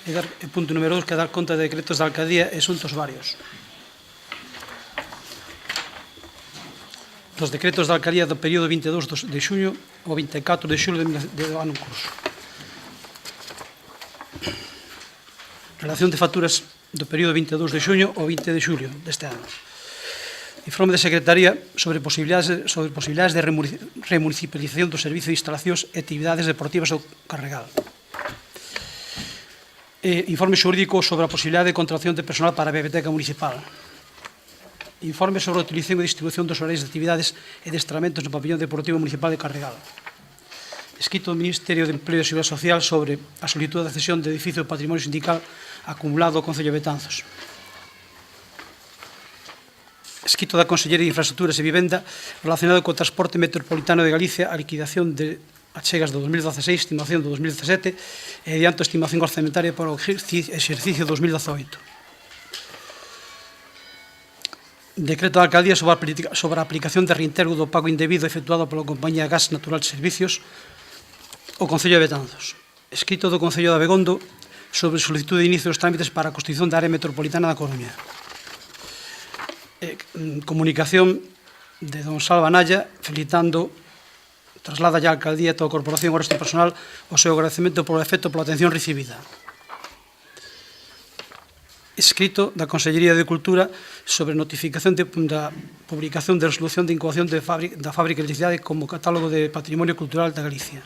E punto número 2, que dar conta de decretos da alcaldía e asuntos varios. Dos decretos da alcaldía do período 22 de xuño ao 24 de xulho do ano en curso. Relación de facturas do período 22 de xuño ao 20 de xulio deste ano. Informe de Secretaría sobre posibilidades de remunicipalización do servizo de instalacións e actividades deportivas do Carregal. Informe xurídico sobre a posibilidade de contratación de personal para a Biblioteca Municipal. Informe sobre a utilización e distribución dos horarios de actividades e destramentos no pabillón deportivo municipal de Carregal. Escrito do Ministerio de Empleo e Seguridade Social sobre a solicitud de cesión de edificio de patrimonio sindical acumulado ao Concello de Betanzos. Escrito da Consellería de Infraestructuras e Vivenda relacionado co transporte metropolitano de Galicia, a liquidación de achegas do 2016, estimación do 2017 e adianto a estimación orzamentaria para o exercicio 2018. Decreto da Alcaldía sobre a aplicación de reintegro do pago indebido efectuado pola Compañía Gas Natural de Servicios ao Concello de Betanzos. Escrito do Concello de Abegondo sobre solicitud de inicio dos trámites para a constitución da área metropolitana da Coruña. Comunicación de don Salva Nalla felicitando traslada ya a alcaldía e toda a corporación ao resto personal o seu agradecemento polo efecto pola atención recibida. Escrito da Consellería de Cultura sobre notificación da publicación de resolución de incoación da Fábrica de Electricidade como catálogo de Patrimonio Cultural da Galicia.